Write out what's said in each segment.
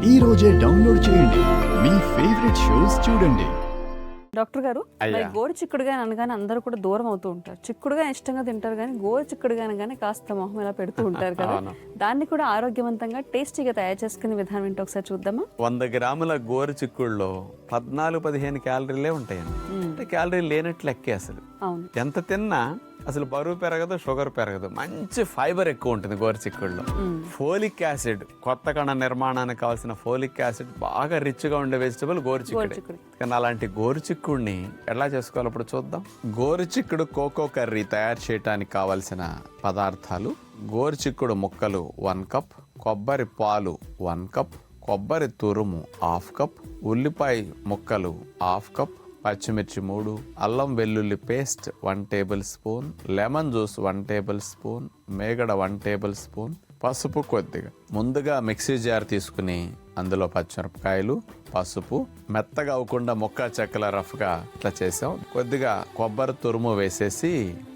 ఈ రోజే డౌన్లోడ్ చేయండి, మీ ఫేవరెట్ షోస్ చూడండి. డాక్టర్ గారు, మరి గోరు చిక్కుడుగా అనగానే అందరూ కూడా దూరం అవుతూ ఉంటారు. చిక్కుడుగా ఇష్టంగా తింటారు, కానీ గోరు చిక్కుడుగా అనగానే కాస్త మొహం ఇలా పెడుతూ ఉంటారు కదా. దాన్ని కూడా ఆరోగ్యవంతంగా టేస్టీగా తయారు చేసుకునే విధానం ఏంటో ఒకసారి చూద్దామా? 100 గ్రాముల గోరు చిక్కుడులో 14-15 క్యాలరీలే ఉంటాయండి. అంటే క్యాలరీలు లేనట్లు లెక్కే అసలు. అవును, ఎంత తిన్నా అసలు బరువు పెరగదు, షుగర్ పెరగదు. మంచి ఫైబర్ ఎక్కువ ఉంటుంది గోరు చిక్కుడులో. ఫోలిక్ యాసిడ్, కొత్త కణ నిర్మాణానికి కావాల్సిన ఫోలిక్ యాసిడ్ బాగా రిచ్ గా ఉండే వెజిటబుల్ గోరు చిక్కుడు. కానీ అలాంటి గోరు చిక్కుడిని ఎలా చేసుకోవాలి ఇప్పుడు చూద్దాం. గోరు చిక్కుడు కోకో కర్రీ తయారు చేయడానికి కావలసిన పదార్థాలు: గోరు చిక్కుడు ముక్కలు 1 కప్, కొబ్బరి పాలు 1 కప్, కొబ్బరి తురుము 1/2 కప్, ఉల్లిపాయ ముక్కలు 1/2 కప్, పచ్చిమిర్చి 3, అల్లం వెల్లుల్లి paste 1 tablespoon, lemon juice 1 tablespoon, మేగడ 1 టేబుల్ స్పూన్, పసుపు కొద్దిగా. ముందుగా మిక్సీ జార్ తీసుకుని అందులో పచ్చిమిరపకాయలు, పసుపు, మెత్తగా అవ్వకుండా ముక్క చెక్కల రఫ్గా ఇట్లా చేసాం. కొద్దిగా కొబ్బరి తురుము వేసేసి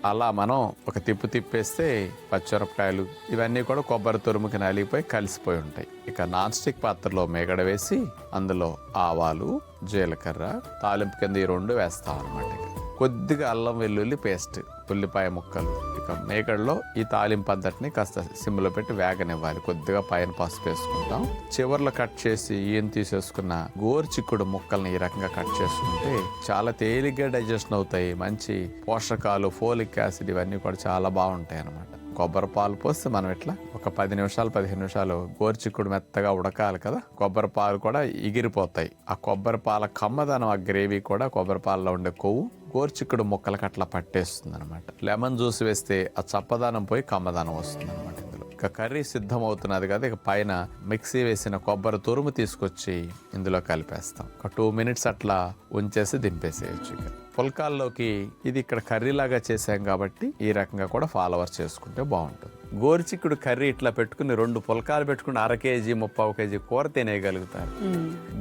అలా మనం ఒక తిప్పేస్తే పచ్చిమిరపకాయలు ఇవన్నీ కూడా కొబ్బరి తురుముకి నలిగిపోయి కలిసిపోయి ఉంటాయి. ఇక నాన్ స్టిక్ పాత్రలో మేగడ వేసి అందులో ఆవాలు, జీలకర్ర, తాలింపు కింద ఈ 2 వేస్తాం అన్నమాట. కొద్దిగా అల్లం వెల్లుల్లి పేస్ట్, ఉల్లిపాయ ముక్కలు. ఇక మేగడలో ఈ తాలింపు అంతటిని కాస్త సిమ్లో పెట్టి వేగనివ్వాలి. కొద్దిగా పైన పసుపు వేసుకుంటాం. చివర్లో కట్ చేసి ఈయన తీసేసుకున్న గోరు చిక్కుడు ముక్కల్ని ఈ రకంగా కట్ చేసుకుంటే చాలా తేలిగ్గా డైజెషన్ అవుతాయి. మంచి పోషకాలు, ఫోలిక్ యాసిడ్ ఇవన్నీ కూడా చాలా బాగుంటాయి అన్నమాట. కొబ్బరి పాలు పోస్తే మనం ఇట్లా ఒక 10 నిమిషాలు 15 నిమిషాలు గోరు చిక్కుడు మెత్తగా ఉడకాలి కదా. కొబ్బరి పాలు కూడా ఎగిరిపోతాయి. ఆ కొబ్బరి పాల కమ్మదనం, ఆ గ్రేవీ కూడా కొబ్బరి పాలలో ఉండే కొవ్వు గోరు చిక్కుడు ముక్కలకి అట్లా పట్టేస్తుంది అనమాట. లెమన్ జ్యూస్ వేస్తే ఆ చప్పదనం పోయి కమ్మదనం వస్తుంది అనమాట. ఇందులో ఇక కర్రీ సిద్ధం అవుతున్నది కదా. ఇక పైన మిక్సీ వేసిన కొబ్బరి తురుము తీసుకొచ్చి ఇందులో కలిపేస్తాం. ఒక 2 మినిట్స్ అట్లా ఉంచేసి దింపేసేయచ్చు. ఇక పుల్కాల్లోకి ఇది ఇక్కడ కర్రీలాగా చేసాం కాబట్టి ఈ రకంగా కూడా ఫాలోవర్ చేసుకుంటే బాగుంటుంది. గోరుచిక్కుడు కర్రీ ఇట్లా పెట్టుకుని 2 పుల్కాలు పెట్టుకుని 1/2 కేజీ 3/4 కేజీ కూర తినేయగలుగుతారు.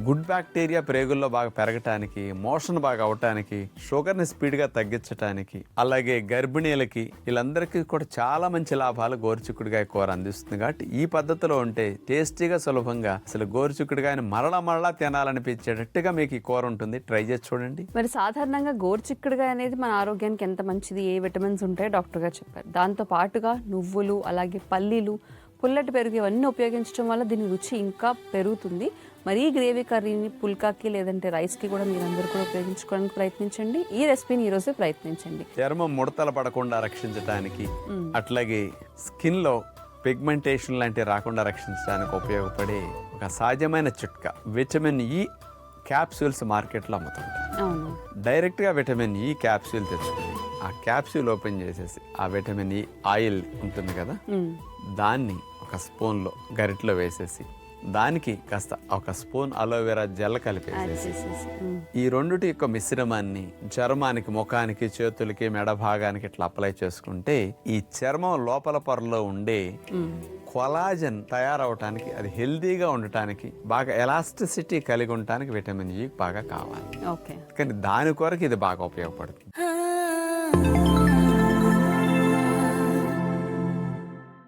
గుడ్ బ్యాక్టీరియా ప్రేగుల్లో బాగా పెరగటానికి, మోషన్ బాగా అవటానికి, షుగర్ ని స్పీడ్ గా తగ్గించడానికి, అలాగే గర్భిణీలకి వీళ్ళందరికీ కూడా చాలా మంచి లాభాలు గోరుచిక్కుడుకాయ కూర అందిస్తుంది. కాబట్టి ఈ పద్ధతిలో ఉంటే టేస్టీగా, సులభంగా అసలు గోరుచిక్కుడుకాయని మరలా తినాలనిపించేటట్టుగా మీకు ఈ కూర ఉంటుంది. ట్రై చేసి చూడండి. మరి సాధారణంగా గోరుచిక్కుడుకాయ అనేది మన ఆరోగ్యానికి ఎంత మంచిది, ఏ విటమిన్స్ ఉంటాయో డాక్టర్ గారు చెప్పారు. దాంతో పాటుగా నువ్వులు, అలాగే పల్లీలు, పుల్లటి పెరుగు ఇవన్నీ ఉపయోగించడం వల్ల దీని రుచి ఇంకా పెరుగుతుంది. మరి ఈ గ్రేవీ కర్రీని పుల్కాకి లేదంటే రైస్కి కూడా మీరందరూ కూడా ఉపయోగించుకోవడానికి ప్రయత్నించండి. ఈ రెసిపీని ఈ రోజే ప్రయత్నించండి. చర్మం ముడతలు పడకుండా రక్షించడానికి, అట్లాగే స్కిన్ లో పిగ్మెంటేషన్ లాంటివి రాకుండా రక్షించడానికి ఉపయోగపడే ఒక సహజమైన చిట్కా విటమిన్ ఈ క్యాప్సూల్స్ మార్కెట్లో అమ్ముతుంటాయి. డైరెక్ట్గా విటమిన్ ఈ క్యాప్సూల్ తెచ్చుకుని ఆ క్యాప్సూల్ ఓపెన్ చేసేసి ఆ విటమిన్ ఈ ఆయిల్ ఉంటుంది కదా, దాన్ని ఒక స్పూన్లో గరిటలో వేసేసి దానికి కాస్త ఒక స్పూన్ అలోవెరా జెల్ కలిపేసేసి ఈ 2 యొక్క మిశ్రమాన్ని చర్మానికి, ముఖానికి, చేతులకి, మెడ భాగానికి ఇట్లా అప్లై చేసుకుంటే ఈ చర్మం లోపల పొరలో ఉండే కొలాజన్ తయారవటానికి, అది హెల్దీగా ఉండటానికి, బాగా ఎలాస్టిసిటీ కలిగి ఉండటానికి విటమిన్ ఈ బాగా కావాలి. కానీ దాని కొరకు ఇది బాగా ఉపయోగపడుతుంది.